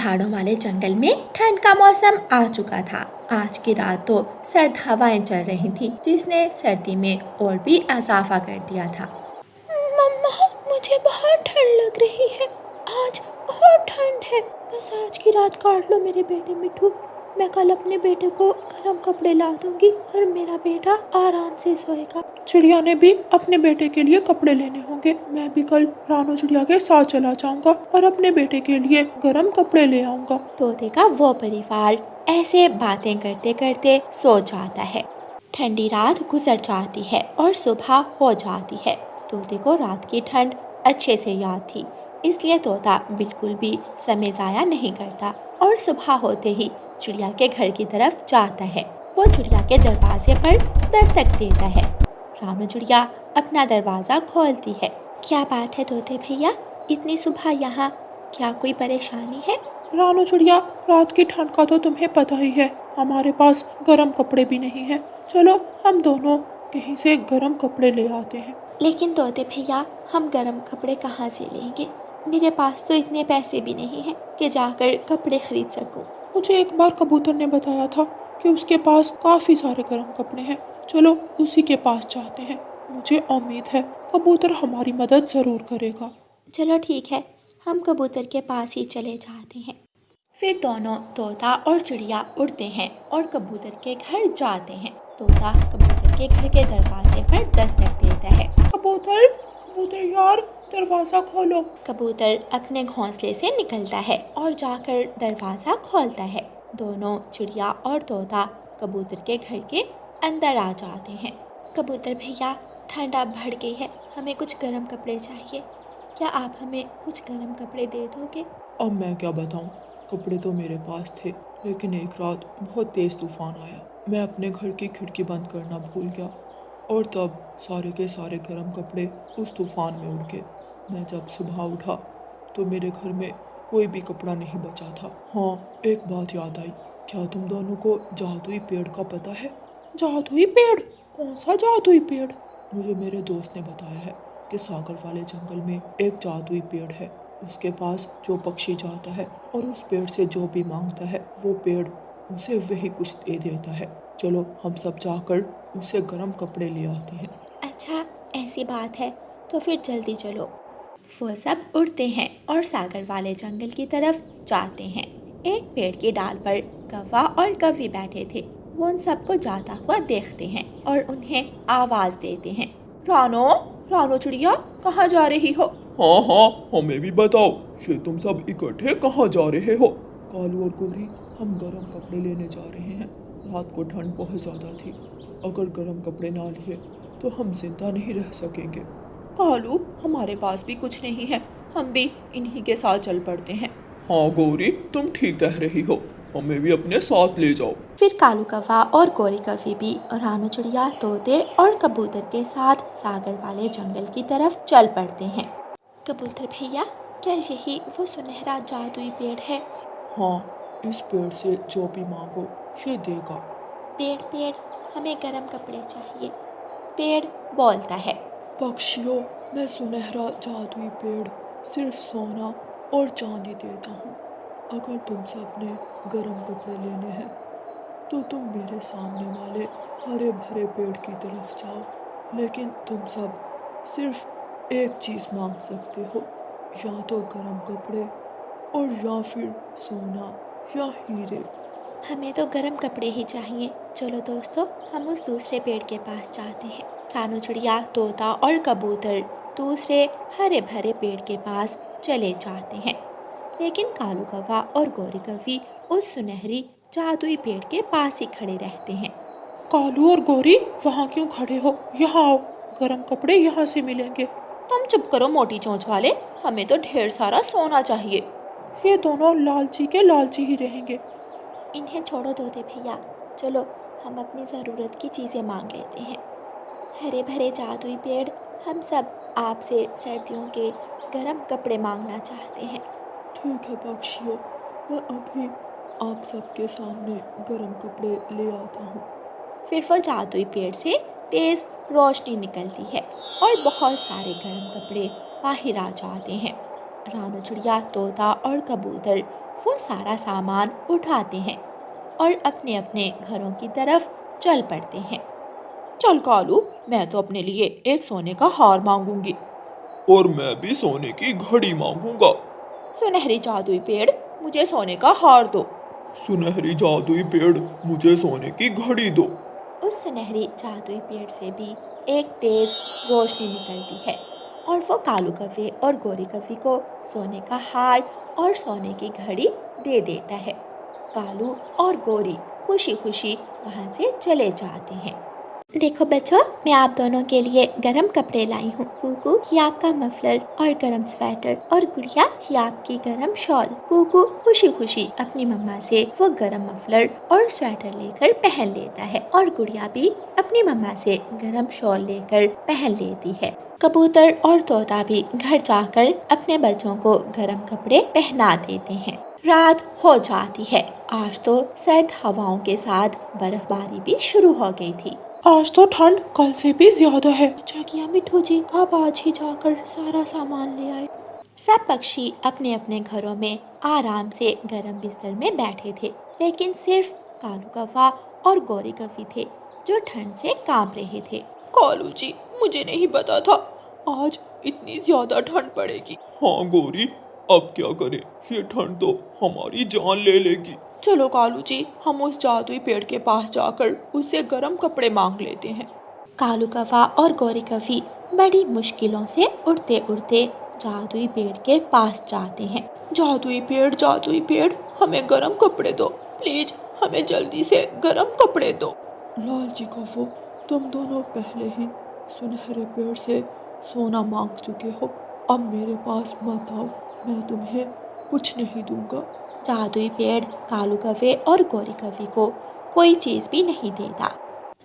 पहाड़ों वाले जंगल में ठंड का मौसम आ चुका था। आज की रात तो सर्द हवाएं चल रही थी, जिसने सर्दी में और भी इजाफा कर दिया था। मम्मा, मुझे बहुत ठंड लग रही है। आज बहुत ठंड है। बस आज की रात काट लो मेरे बेटे मिठू। मैं कल अपने बेटे को गर्म कपड़े ला दूंगी और मेरा बेटा आराम से सोएगा। चिड़िया ने भी अपने बेटे के लिए कपड़े लेने होंगे। मैं भी कल रानू चिड़िया के साथ चला जाऊंगा और अपने बेटे के लिए गर्म कपड़े ले आऊंगा। तोते का वो परिवार ऐसे बातें करते करते सो जाता है। ठंडी रात गुजर जाती है और सुबह हो जाती है। तोते को रात की ठंड अच्छे से याद थी, इसलिए तोता बिल्कुल भी समय ज़ाया नहीं करता और सुबह होते ही चिड़िया के घर की तरफ जाता है। वो चिड़िया के दरवाजे पर दस्तक देता है। रानू चिड़िया अपना दरवाज़ा खोलती है। क्या बात है तोते भैया, इतनी सुबह यहाँ, क्या कोई परेशानी है? रानू चिड़िया, रात की ठंड का तो तुम्हें पता ही है। हमारे पास गर्म कपड़े भी नहीं है। चलो हम दोनों कहीं से गर्म कपड़े ले आते हैं। लेकिन तोते भैया, हम गर्म कपड़े कहाँ से लेंगे? मेरे पास तो इतने पैसे भी नहीं हैं कि जाकर कपड़े खरीद सकूं। मुझे एक बार कबूतर ने बताया था कि उसके पास काफी सारे गर्म कपड़े हैं। चलो उसी के पास जाते हैं। मुझे उम्मीद है कबूतर हमारी मदद जरूर करेगा। चलो ठीक है, हम कबूतर के पास ही चले जाते हैं। फिर दोनों तोता और चिड़िया उड़ते हैं और कबूतर के घर जाते हैं। तोता कबूतर के घर के दरवाजे पर दस्तक देता है। कबूतर, कबूतर यार, दरवाजा खोलो। कबूतर अपने घोंसले से निकलता है और जाकर दरवाज़ा खोलता है। दोनों चिड़िया और तोता कबूतर के घर के अंदर आ जाते हैं। कबूतर भैया, ठंड अब बढ़ गई है, हमें कुछ गर्म कपड़े चाहिए। क्या आप हमें कुछ गर्म कपड़े दे दोगे? अब मैं क्या बताऊं, कपड़े तो मेरे पास थे, लेकिन एक रात बहुत तेज़ तूफान आया। मैं अपने घर की खिड़की बंद करना भूल गया और तब सारे के सारे गर्म कपड़े उस तूफान में उड़ गए। मैं जब सुबह उठा तो मेरे घर में कोई भी कपड़ा नहीं बचा था। हाँ, एक बात याद आई। क्या तुम दोनों को जादुई पेड़ का पता है? जादुई पेड़? कौन सा जादुई पेड़? मुझे मेरे दोस्त ने बताया है कि सागर वाले जंगल में एक जादुई पेड़ है। उसके पास जो पक्षी जाता है और उस पेड़ से जो भी मांगता है, वो पेड़ उसे वही कुछ दे देता है। चलो हम सब जाकर उसे गर्म कपड़े ले आते हैं। अच्छा, ऐसी बात है तो फिर जल्दी चलो। वो सब उड़ते हैं और सागर वाले जंगल की तरफ जाते हैं। एक पेड़ की डाल पर कौवा और कौवी बैठे थे। वो उन सबको जाता हुआ देखते हैं और उन्हें आवाज़ देते हैं। रानो, रानो चिड़िया, कहाँ जा रही हो? हाँ हाँ, हमें भी बताओ, ये तुम सब इकट्ठे कहाँ जा रहे हो? कालू और गोरी, हम गर्म कपड़े लेने जा रहे हैं। रात को ठंड बहुत ज़्यादा थी। अगर गर्म कपड़े ना लिए तो हम जिंदा नहीं रह सकेंगे। कालू, हमारे पास भी कुछ नहीं है, हम भी इन्हीं के साथ चल पड़ते हैं। हाँ गौरी, तुम ठीक कह रही हो, हमें भी अपने साथ ले जाओ। फिर कालू कौवा और गोरी कौवी भी रानू चिड़िया, तोते और कबूतर के साथ सागर वाले जंगल की तरफ चल पड़ते हैं। कबूतर भैया, क्या यही वो सुनहरा जादुई पेड़ है? हाँ, इस पेड़ से जो भी मांगो ये देगा। पेड़ पेड़, हमें गर्म कपड़े चाहिए। पेड़ बोलता है। पक्षियों, मैं सुनहरा जादुई पेड़ सिर्फ सोना और चांदी देता हूँ। अगर तुम सब ने गर्म कपड़े लेने हैं तो तुम मेरे सामने वाले हरे भरे पेड़ की तरफ जाओ, लेकिन तुम सब सिर्फ एक चीज़ मांग सकते हो, या तो गर्म कपड़े और या फिर सोना या हीरे। हमें तो गर्म कपड़े ही चाहिए। चलो दोस्तों, हम उस दूसरे पेड़ के पास जाते हैं। रानू चिड़िया, तोता और कबूतर दूसरे हरे भरे पेड़ के पास चले जाते हैं, लेकिन कालू कौवा और गोरी कौवी उस सुनहरी जादुई पेड़ के पास ही खड़े रहते हैं। कालू और गोरी, वहाँ क्यों खड़े हो? यहाँ आओ, गर्म कपड़े यहाँ से मिलेंगे। तुम चुप करो मोटी चोंच वाले, हमें तो ढेर सारा सोना चाहिए। ये दोनों लालची के लालची ही रहेंगे। इन्हें छोड़ो तोते भैया, चलो हम अपनी ज़रूरत की चीज़ें मांग लेते हैं। हरे भरे जादुई पेड़, हम सब आपसे सर्दियों के गर्म कपड़े मांगना चाहते हैं। ठीक है पक्षियों, मैं अभी आप सबके सामने गर्म कपड़े ले आता हूँ। फिर वो जादुई पेड़ से तेज़ रोशनी निकलती है और बहुत सारे गर्म कपड़े बाहर आ जाते हैं। रानू चिड़िया, तोता और कबूतर वो सारा सामान उठाते हैं और अपने अपने घरों की तरफ चल पड़ते हैं। चल कालू, मैं तो अपने लिए एक सोने का हार मांगूंगी। और मैं भी सोने की घड़ी मांगूंगा। सुनहरी जादुई पेड़, मुझे सोने का हार दो। सुनहरी जादुई पेड़, मुझे सोने की घड़ी दो। उस सुनहरी जादुई पेड़ से भी एक तेज रोशनी निकलती है और वो कालू कव्वे और गोरी कव्वी को सोने का हार और सोने की घड़ी दे देता है। कालू और गोरी खुशी खुशी वहाँ से चले जाते हैं। देखो बच्चों, मैं आप दोनों के लिए गर्म कपड़े लाई हूँ। कुकू, ये आपका मफलर और गर्म स्वेटर, और गुड़िया, ये आपकी गर्म शॉल। कुकू खुशी खुशी अपनी मम्मा से वो गर्म मफलर और स्वेटर लेकर पहन लेता है और गुड़िया भी अपनी मम्मा से गर्म शॉल लेकर पहन लेती है। कबूतर और तोता भी घर जाकर अपने बच्चों को गर्म कपड़े पहना देते हैं। रात हो जाती है। आज तो सर्द हवाओं के साथ बर्फबारी भी शुरू हो गई थी। आज तो ठंड कल से भी ज्यादा है। अच्छा किया मिठू जी, आप आज ही जाकर सारा सामान ले आए। सब पक्षी अपने अपने घरों में आराम से गर्म बिस्तर में बैठे थे, लेकिन सिर्फ कालू कौवा और गोरी कौवी थे जो ठंड से कांप रहे थे। कालू जी, मुझे नहीं पता था आज इतनी ज्यादा ठंड पड़ेगी। हाँ गोरी, अब क्या करें, ये ठंड तो हमारी जान ले लेगी। चलो कालू जी, हम उस जादुई पेड़ के पास जाकर उससे गर्म कपड़े मांग लेते हैं। कालू कौवा और गोरी कौवी बड़ी मुश्किलों से उड़ते उड़ते जादुई पेड़ के पास जाते हैं। जादुई पेड़, हमें गर्म कपड़े दो प्लीज, हमें जल्दी से गर्म कपड़े दो। लालची कौवो, तुम दोनों पहले ही सुनहरे पेड़ से सोना मांग चुके हो, अब मेरे पास मत आओ, मैं तुम्हें कुछ नहीं दूंगा। जादुई पेड़ कालू कौवे और गोरी कौवी को कोई चीज भी नहीं देता।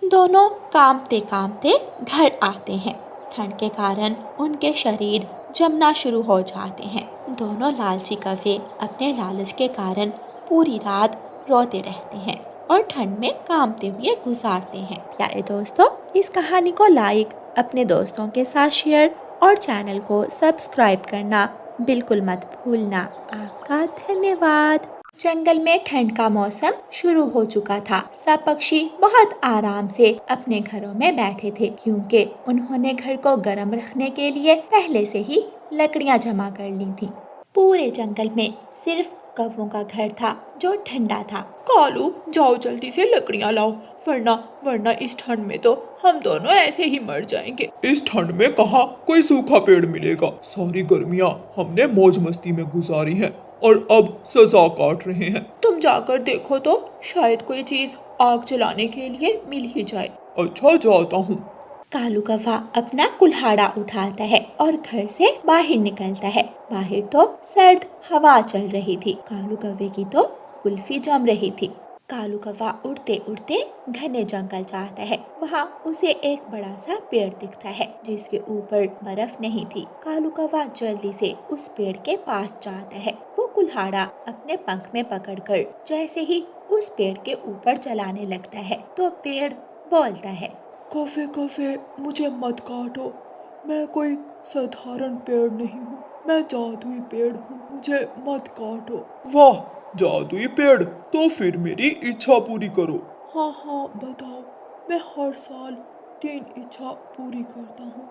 दोनों कांपते कांपते घर आते हैं। ठंड के कारण उनके शरीर जमना शुरू हो जाते हैं। दोनों लालची कौवे अपने लालच के कारण पूरी रात रोते रहते हैं और ठंड में कांपते हुए गुजारते हैं। प्यारे दोस्तों, इस कहानी को लाइक, अपने दोस्तों के साथ शेयर और चैनल को सब्सक्राइब करना बिल्कुल मत भूलना। आपका धन्यवाद। जंगल में ठंड का मौसम शुरू हो चुका था। सब पक्षी बहुत आराम से अपने घरों में बैठे थे, क्योंकि उन्होंने घर को गर्म रखने के लिए पहले से ही लकड़ियां जमा कर ली थी। पूरे जंगल में सिर्फ कौवों का घर था जो ठंडा था। कालू, जाओ जल्दी से लकड़ियां लाओ, वरना इस ठंड में तो हम दोनों ऐसे ही मर जाएंगे। इस ठंड में कहाँ कोई सूखा पेड़ मिलेगा। सारी गर्मियाँ हमने मौज मस्ती में गुजारी हैं और अब सजा काट रहे हैं। तुम जाकर देखो तो शायद कोई चीज आग जलाने के लिए मिल ही जाए। अच्छा, जाता हूँ। कालू कौवा अपना कुल्हाड़ा उठाता है और घर से बाहर निकलता है। बाहर तो सर्द हवा चल रही थी। कालू कौवे की तो कुल्फी जम रही थी। कालू कौवा उड़ते उड़ते घने जंगल जाता है। वहाँ उसे एक बड़ा सा पेड़ दिखता है जिसके ऊपर बर्फ नहीं थी। कालू कौवा जल्दी से उस पेड़ के पास जाता है। वो कुल्हाड़ा अपने पंख में पकड़कर जैसे ही उस पेड़ के ऊपर चलाने लगता है तो पेड़ बोलता है, कौवे कौवे, मुझे मत काटो, मैं कोई साधारण पेड़ नहीं हूँ, मैं जादुई पेड़ हूँ, मुझे मत काटो। वाह, जादुई पेड़, तो फिर मेरी इच्छा पूरी करो। हाँ, बताओ, मैं हर साल 3 इच्छा पूरी करता हूँ,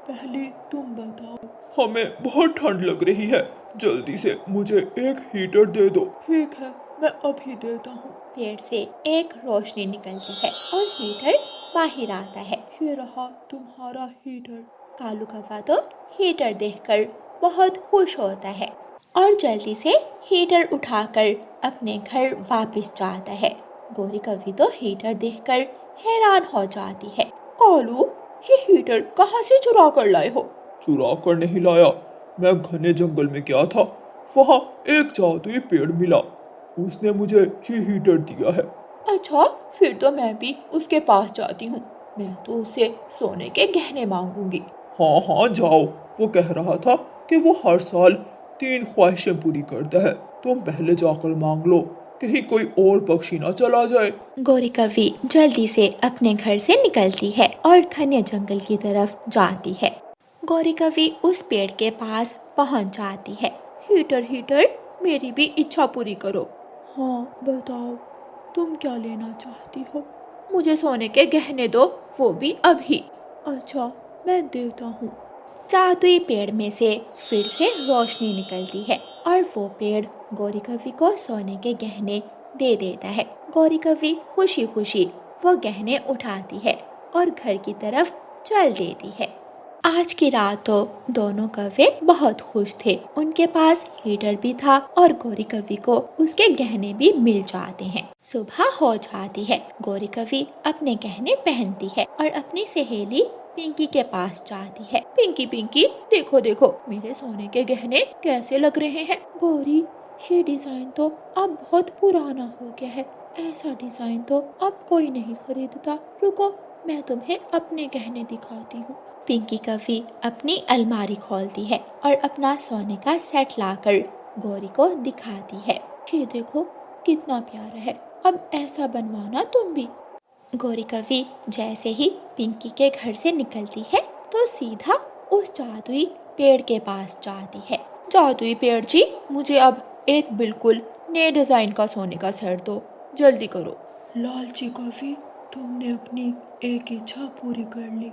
पहले तुम बताओ। हमें बहुत ठंड लग रही है, जल्दी से मुझे एक हीटर दे दो। ठीक है, मैं अभी देता हूँ। पेड़ से एक रोशनी निकलती है और हीटर बाहर आता है। ये रहा तुम्हारा हीटर। कालू कौवा तो हीटर देखकर बहुत खुश होता है और जल्दी से हीटर उठाकर अपने घर वापस जाता है। गोरी कौवी तो हीटर देखकर हैरान हो जाती है। कालू, ये हीटर कहाँ से चुरा कर लाए हो? चुरा कर नहीं लाया, मैं घने जंगल में गया था, वहाँ एक जादुई पेड़ मिला, उसने मुझे ये हीटर दिया है। अच्छा, फिर तो मैं भी उसके पास जाती हूँ, मैं तो उससे सोने के गहने मांगूंगी। हाँ, जाओ, वो कह रहा था कि वो हर साल 3 ख्वाहिशें पूरी करता है, तुम पहले जाकर मांग लो, कहीं कोई और पक्षी ना चला जाए। गोरी कौवी जल्दी से अपने घर से निकलती है और घने जंगल की तरफ जाती है। गोरी कौवी उस पेड़ के पास पहुंच जाती है। हीटर मेरी भी इच्छा पूरी करो। हाँ बताओ, तुम क्या लेना चाहती हो? मुझे सोने के गहने दो, वो भी अभी। अच्छा, मैं देता हूँ। जादुई पेड़ में से फिर से रोशनी निकलती है और वो पेड़ गौरी कवि को सोने के गहने दे देता है। गौरी कवि खुशी खुशी वो गहने उठाती है और घर की तरफ चल देती है। आज की रात तो दोनों कवि बहुत खुश थे। उनके पास हीटर भी था और गौरी कवि को उसके गहने भी मिल जाते हैं। सुबह हो जाती है। गौरी कवि अपने गहने पहनती है और अपनी सहेली पिंकी के पास जाती है। पिंकी पिंकी, देखो देखो मेरे सोने के गहने कैसे लग रहे हैं। गौरी, ये डिजाइन तो अब बहुत पुराना हो गया है। ऐसा डिजाइन तो अब कोई नहीं खरीदता। रुको, मैं तुम्हें अपने गहने दिखाती हूँ। पिंकी कवि अपनी अलमारी खोलती है और अपना सोने का सेट लाकर गौरी को दिखाती है। ये देखो कितना प्यारा है, अब ऐसा बनवाना तुम भी। गौरी कवि जैसे ही पिंकी के घर से निकलती है तो सीधा उस जादुई पेड़ के पास जाती है। जादुई पेड़ जी, मुझे अब एक बिल्कुल नए डिजाइन का सोने का सेट दो, जल्दी करो। लालची कवि, तुमने अपनी एक इच्छा पूरी कर ली।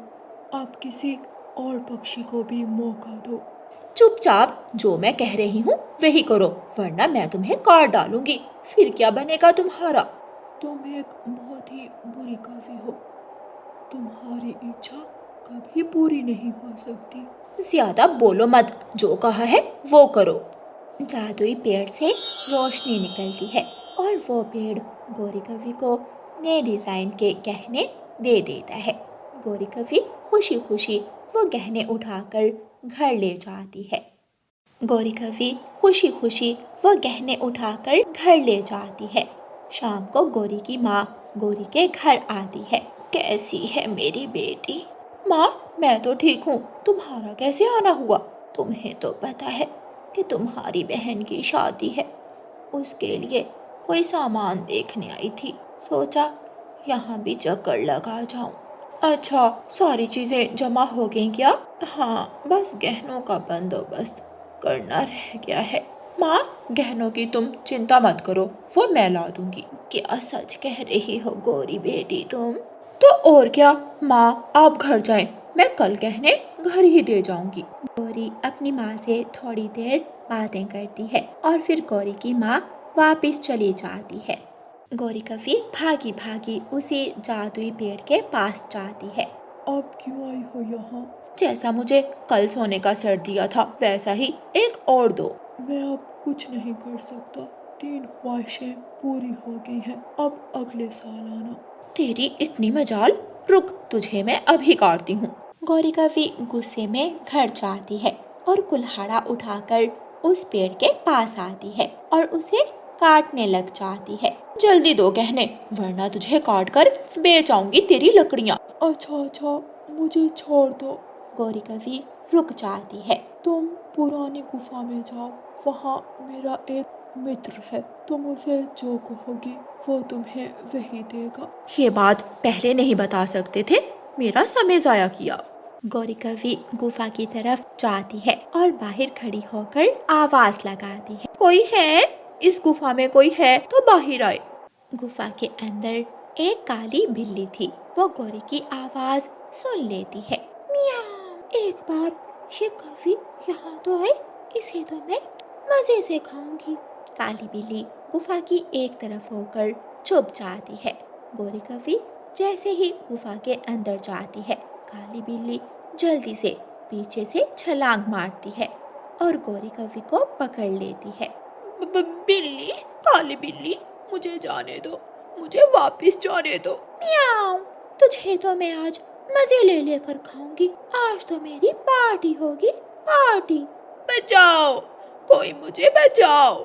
आप किसी और पक्षी को भी मौका दो। चुपचाप जो मैं कह रही हूँ वही करो, वरना मैं तुम्हें काट डालूंगी। फिर क्या बनेगा तुम्हारा। तुम एक बहुत ही बुरी कवि हो। तुम्हारी इच्छा कभी पूरी नहीं हो सकती। ज्यादा बोलो मत, जो कहा है वो करो। जादुई पेड़ से रोशनी निकलती है और वो पेड़ गौरी कवि को नए डिजाइन के गहने दे देता है। गौरी कवि खुशी खुशी वो गहने उठाकर घर ले जाती है। गौरी कवि खुशी खुशी वो गहने उठाकर घर ले जाती है। शाम को गौरी की माँ गौरी के घर आती है। कैसी है मेरी बेटी? माँ, मैं तो ठीक हूँ, तुम्हारा कैसे आना हुआ? तुम्हें तो पता है कि तुम्हारी बहन की शादी है, उसके लिए कोई सामान देखने आई थी, सोचा यहाँ भी चक्कर लगा जाऊं। अच्छा, सारी चीजें जमा हो गई क्या? हाँ, बस गहनों का बंदोबस्त करना रह गया है। माँ, गहनों की तुम चिंता मत करो, वो मैं ला दूंगी। क्या सच कह रही हो गौरी बेटी तुम? तो और क्या माँ, आप घर जाएं, मैं कल गहने घर ही दे जाऊंगी। गौरी अपनी माँ से थोड़ी देर बातें करती है और फिर गौरी की माँ वापस चली जाती है। गौरी कवि भागी भागी उसी जादुई पेड़ के पास जाती है। आप क्यों आई हो यहाँ? जैसा मुझे कल सोने का सेट दिया था वैसा ही एक और दो। मैं अब कुछ नहीं कर सकता। 3 ख्वाहिशें पूरी हो गई हैं। अब अगले साल आना। तेरी इतनी मजाल, रुक तुझे मैं अभी काटती हूँ। गौरी कवि गुस्से में घर जाती है और कुल्हाड़ा उठाकर उस पेड़ के पास आती है और उसे काटने लग जाती है। जल्दी दो गहने, वरना तुझे काट कर बेच आऊंगी तेरी लकड़ियाँ। अच्छा अच्छा, मुझे छोड़ दो। गौरी कवि रुक जाती है। तुम पुरानी गुफा में जाओ, वहाँ मेरा एक मित्र है। तुम उसे जो कहोगी वो तुम्हें वही देगा। ये बात पहले नहीं बता सकते थे, मेरा समय जाया किया। गौरी कवि गुफा की तरफ जाती है और बाहर खड़ी होकर आवाज लगाती है, कोई है? इस गुफा में कोई है तो बाहर आए। गुफा के अंदर एक काली बिल्ली थी। वो गौरी की आवाज सुन लेती है। मियाँ, एक बार ये कवि यहाँ तो आए, इसे तो मैं मजे से खाऊंगी। काली बिल्ली गुफा की एक तरफ होकर छुप जाती है। गौरी कवि जैसे ही गुफा के अंदर जाती है, काली बिल्ली जल्दी से पीछे से छलांग मारती है और गौरी कवि को पकड़ लेती है। बिल्ली, काली बिल्ली, मुझे जाने दो, मुझे वापस जाने दो। मियाऊ, तुझे तो मैं आज मजे ले लेकर खाऊंगी। आज तो मेरी पार्टी होगी, पार्टी। बचाओ, कोई मुझे बचाओ।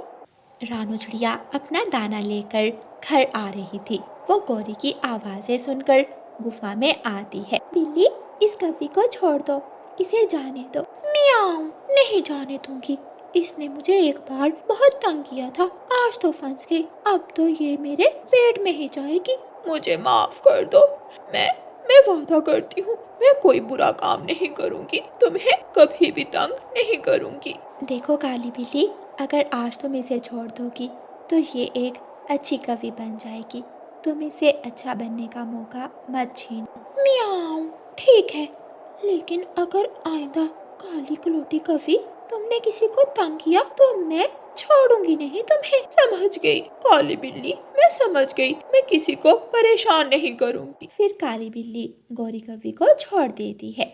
रानू चिड़िया अपना दाना लेकर घर आ रही थी। वो गौरी की आवाजें सुनकर गुफा में आती है। बिल्ली, इस कवि को छोड़ दो, इसे जाने दो। मियाऊ, नहीं जाने दूंगी, इसने मुझे एक बार बहुत तंग किया था, आज तो फंस गई, अब तो ये मेरे पेट में ही जाएगी। मुझे माफ कर दो, मैं वादा करती हूँ मैं कोई बुरा काम नहीं करूँगी, तुम्हें कभी भी तंग नहीं करूँगी। देखो काली बिल्ली, अगर आज तुम इसे छोड़ दोगी तो ये एक अच्छी कवि बन जाएगी। तुम इसे अच्छा बनने का मौका मत छीन। मियाऊं, ठीक है, लेकिन अगर आइंदा काली कलोटी कवि तुमने किसी को तंग किया तो मैं छोड़ूंगी नहीं तुम्हें। समझ गई काली बिल्ली, मैं समझ गई, मैं किसी को परेशान नहीं करूंगी। फिर काली बिल्ली गौरी कवि को छोड़ देती है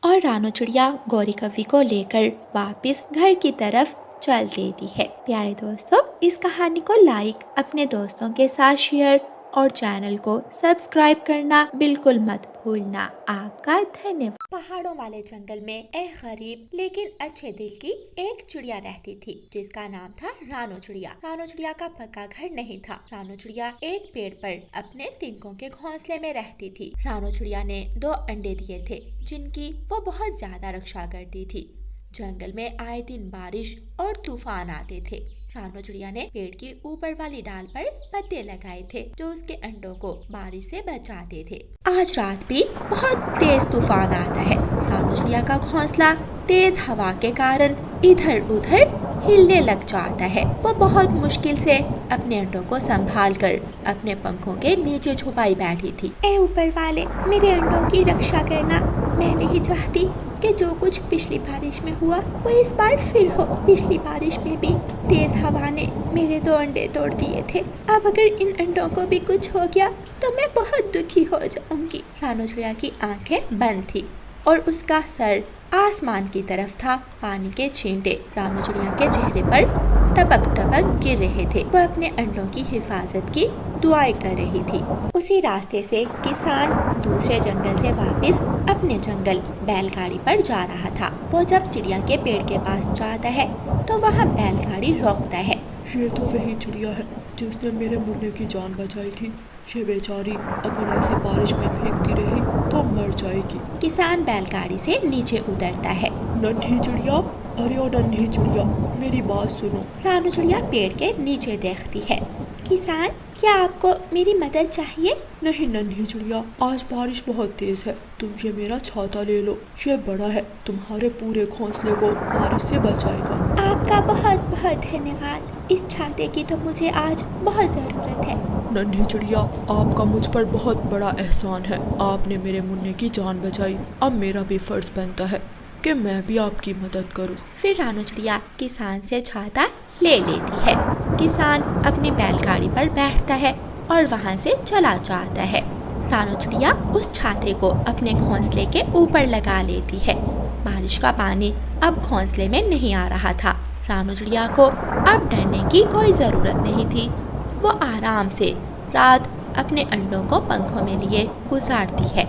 और रानो चिड़िया गौरी कवि को लेकर वापस घर की तरफ चल देती है। प्यारे दोस्तों, इस कहानी को लाइक, अपने दोस्तों के साथ शेयर और चैनल को सब्सक्राइब करना बिल्कुल मत भूलना। आपका धन्यवाद। पहाड़ों वाले जंगल में एक गरीब लेकिन अच्छे दिल की एक चिड़िया रहती थी जिसका नाम था रानो चिड़िया। रानो चिड़िया का पक्का घर नहीं था। रानो चिड़िया एक पेड़ पर अपने तिनकों के घोंसले में रहती थी। रानो चिड़िया ने 2 अंडे दिए थे जिनकी वो बहुत ज्यादा रक्षा करती थी। जंगल में आए दिन बारिश और तूफान आते थे। रानो चिड़िया ने पेड़ की ऊपर वाली डाल पर पत्ते लगाए थे जो उसके अंडों को बारिश से बचाते थे। आज रात भी बहुत तेज तूफान आता है। रानो चिड़िया का घोंसला तेज हवा के कारण इधर उधर हिलने लग जाता है। वो बहुत मुश्किल से अपने अंडों को संभाल कर अपने पंखों के नीचे छुपाई बैठी थी। ए ऊपर वाले, मेरे अंडों की रक्षा करना। मैं नहीं चाहती कि जो कुछ पिछली बारिश में हुआ वो इस बार फिर हो। पिछली बारिश में भी तेज हवा ने मेरे 2 अंडे तोड़ दिए थे। अब अगर इन अंडों को भी कुछ हो गया तो मैं बहुत दुखी हो जाऊंगी। रानो चिड़िया की आंखें बंद थी और उसका सर आसमान की तरफ था। पानी के छींटे रानो चिड़िया के चेहरे पर टपक टपक गिर रहे थे। वह अपने अंडों की हिफाजत की दुआएं कर रही थी। उसी रास्ते से किसान दूसरे जंगल से वापस अपने जंगल बैलगाड़ी पर जा रहा था। वो जब चिड़िया के पेड़ के पास जाता है तो वहाँ बैलगाड़ी रोकता है। ये तो वही चिड़िया है जिसने मेरे मुन्ने की जान बचाई थी। ये बेचारी अगर ऐसे बारिश में भीगती रही तो मर जाएगी। किसान बैलगाड़ी से नीचे उतरता है। नन्ही चिड़िया, अरे ओ नन्ही चिड़िया, मेरी बात सुनो। रानो चिड़िया पेड़ के नीचे देखती है। किसान, क्या आपको मेरी मदद चाहिए? नहीं नन्ही चिड़िया, आज बारिश बहुत तेज है, तुम ये मेरा छाता ले लो। ये बड़ा है, तुम्हारे पूरे घोंसले को बारिश से बचाएगा। आपका बहुत बहुत धन्यवाद। इस छाते की तो मुझे आज बहुत जरूरत है। नन्ही चिड़िया, आपका मुझ पर बहुत बड़ा एहसान है। आपने मेरे मुन्ने की जान बचाई। अब मेरा भी फर्ज बनता है कि मैं भी आपकी मदद करूं। फिर रानो चिड़िया किसान से छाता ले लेती है। किसान अपनी बैलगाड़ी पर बैठता है और वहाँ से चला जाता है। रानो चिड़िया उस छाते को अपने घोंसले के ऊपर लगा लेती है। बारिश का पानी अब घोंसले में नहीं आ रहा था। रानो चिड़िया को अब डरने की कोई ज़रूरत नहीं थी। वो आराम से रात अपने अंडों को पंखों में लिए गुजारती है।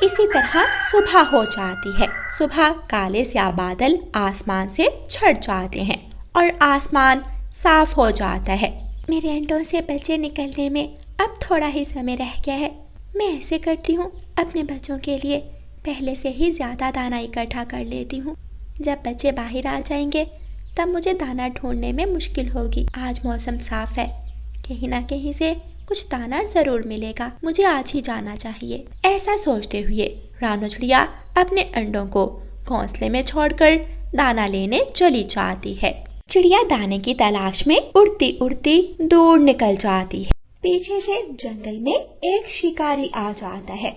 इसी तरह सुबह हो जाती है। सुबह काले स्याह बादल आसमान से छट जाते हैं और आसमान साफ हो जाता है। मेरे अंडों से बच्चे निकलने में अब थोड़ा ही समय रह गया है। मैं ऐसे करती हूँ, अपने बच्चों के लिए पहले से ही ज़्यादा दाना इकट्ठा कर लेती हूँ। जब बच्चे बाहर आ जाएंगे तब मुझे दाना ढूंढने में मुश्किल होगी। आज मौसम साफ है, कहीं ना कहीं से कुछ दाना जरूर मिलेगा। मुझे आज ही जाना चाहिए। ऐसा सोचते हुए रानो चिड़िया अपने अंडों को घोंसले में छोड़कर दाना लेने चली जाती है। चिड़िया दाने की तलाश में उड़ती उड़ती दूर निकल जाती है। पीछे से जंगल में एक शिकारी आ जाता है।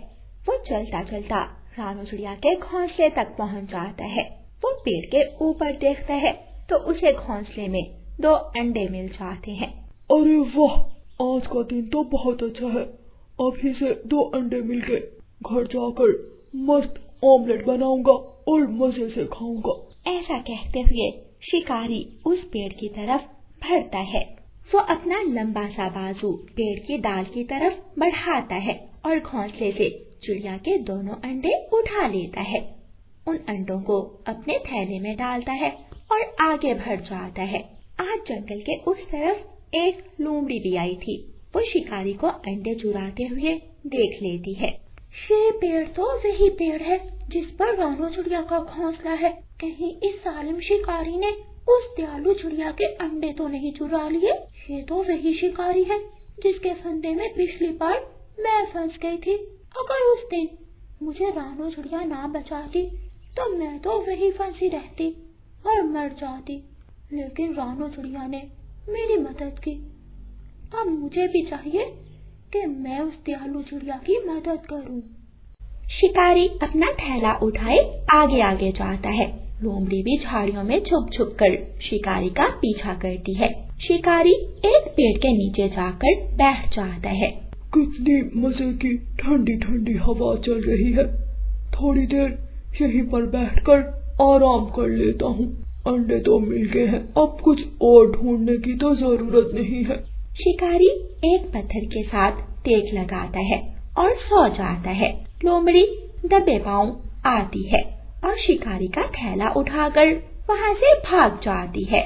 वो चलता चलता रानो चिड़िया के घोंसले तक पहुंच जाता है। वो पेड़ के ऊपर देखता है तो उसे घोंसले में 2 अंडे मिल जाते हैं। अरे वाह, आज का दिन तो बहुत अच्छा है। अभी से 2 अंडे मिल गए। घर जाकर मस्त ऑमलेट बनाऊंगा और मजे से खाऊंगा। ऐसा कहते हुए शिकारी उस पेड़ की तरफ बढ़ता है। वो अपना लंबा सा बाजू पेड़ की डाल की तरफ बढ़ाता है और घोंसले से चिड़िया के दोनों अंडे उठा लेता है। उन अंडों को अपने थैले में डालता है और आगे बढ़ जाता है। आज जंगल के उस तरफ एक लोमड़ी भी आई थी। वो शिकारी को अंडे चुराते हुए देख लेती है। ये पेड़ तो वही पेड़ है जिस पर रानो चिड़िया का घोंसला है। कहीं इस जालिम शिकारी ने उस दयालु चिड़िया के अंडे तो नहीं चुरा लिए। ये तो वही शिकारी है जिसके फंदे में पिछली बार मैं फंस गई थी। अगर उस दिन मुझे रानो चिड़िया ना बचाती तो मैं तो वही फंसी रहती और मर जाती। लेकिन रानो चिड़िया ने मेरी मदद की। अब मुझे भी चाहिए कि मैं उस दयालु चिड़िया की मदद करूं। शिकारी अपना थैला उठाए आगे आगे जाता है। लोमड़ी भी झाड़ियों में छुप छुप कर शिकारी का पीछा करती है। शिकारी एक पेड़ के नीचे जाकर बैठ जाता है। कितनी मजे की ठंडी ठंडी हवा चल रही है, थोड़ी देर यहीं पर बैठकर आराम कर लेता हूँ। अंडे तो मिल गए हैं, अब कुछ और ढूंढने की तो जरूरत नहीं है। शिकारी एक पत्थर के साथ टेक लगाता है और सो जाता है। लोमड़ी दबे पांव आती है और शिकारी का थैला उठाकर वहाँ से भाग जाती है।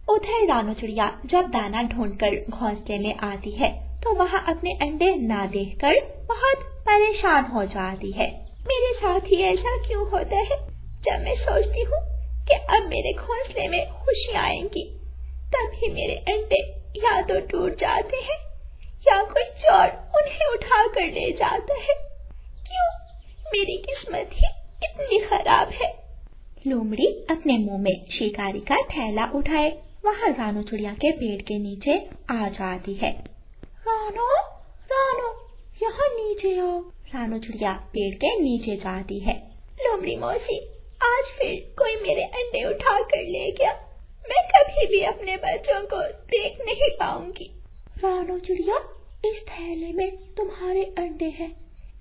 उधर रानो चिड़िया जब दाना ढूंढकर घोंसले में आती है तो वहाँ अपने अंडे ना देखकर बहुत परेशान हो जाती है। मेरे साथ ही ऐसा क्यों होता है? जब मैं सोचती हूँ कि अब मेरे घोंसले में खुशियाँ आएंगी, तभी मेरे अंडे या तो टूट जाते हैं या कोई चोर उन्हें उठा कर ले जाता है। क्यों मेरी किस्मत ही इतनी खराब है? लोमड़ी अपने मुंह में शिकारी का थैला उठाए वहाँ रानो चिड़िया के पेड़ के नीचे आ जाती है। रानो, रानो, यहाँ नीचे आओ। रानो चिड़िया पेड़ के नीचे जाती है। लोमड़ी मौसी, आज फिर कोई मेरे अंडे उठा कर ले गया। मैं कभी भी अपने बच्चों को देख नहीं पाऊंगी। रानो चिड़िया, इस थैले में तुम्हारे अंडे हैं।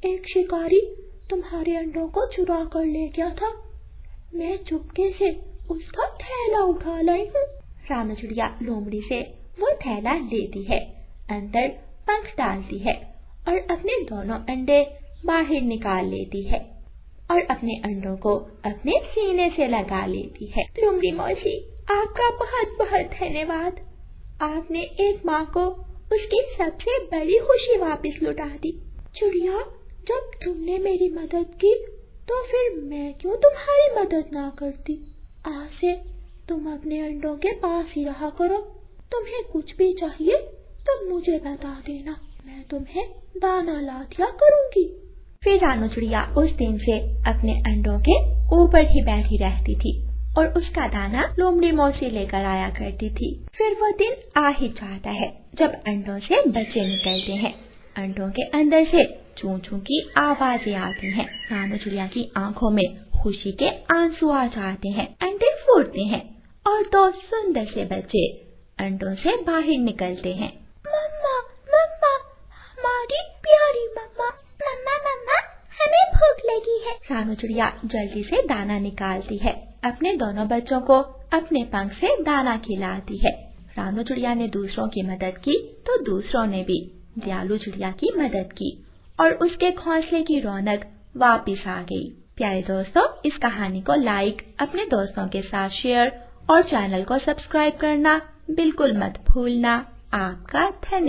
एक शिकारी तुम्हारे अंडों को चुरा कर ले गया था। मैं चुपके से उसका थैला उठा लाई हूँ। रानो चिड़िया लोमड़ी से वो थैला लेती है, अंदर पंख डालती है और अपने दोनों अंडे बाहर निकाल लेती है और अपने अंडों को अपने सीने से लगा लेती है। लोमड़ी मौसी, आपका बहुत बहुत धन्यवाद। आपने एक माँ को उसकी सबसे बड़ी खुशी वापस लौटा दी। चिड़िया, जब तुमने मेरी मदद की तो फिर मैं क्यों तुम्हारी मदद ना करती? आज से तुम अपने अंडों के पास ही रहा करो। तुम्हें कुछ भी चाहिए तो मुझे बता देना, मैं तुम्हें दाना ला दिया करूंगी। फिर रानो चिड़िया उस दिन से अपने अंडों के ऊपर ही बैठी रहती थी और उसका दाना लोमड़ी मौसी लेकर आया करती थी। फिर वो दिन आ ही जाता है जब अंडों से बच्चे निकलते हैं। अंडों के अंदर से चूं चूं की आवाजें आती हैं। रानो चिड़िया की आंखों में खुशी के आंसू आ जाते हैं। अंडे फूटते हैं और दो सुंदर से बच्चे अंडों से बाहर निकलते हैं। मम्मा, मम्मा, हमारी प्यारी मम्मा, मम्मा, मम्मा, हमें भूख लगी है। रानो चिड़िया जल्दी से दाना निकालती है, अपने दोनों बच्चों को अपने पंख से दाना खिलाती है। रानो चिड़िया ने दूसरों की मदद की तो दूसरों ने भी दयालु चिड़िया की मदद की और उसके घोंसले की रौनक वापस आ गई। प्यारे दोस्तों, इस कहानी को लाइक, अपने दोस्तों के साथ शेयर और चैनल को सब्सक्राइब करना बिल्कुल मत भूलना। आपका धन्यवाद।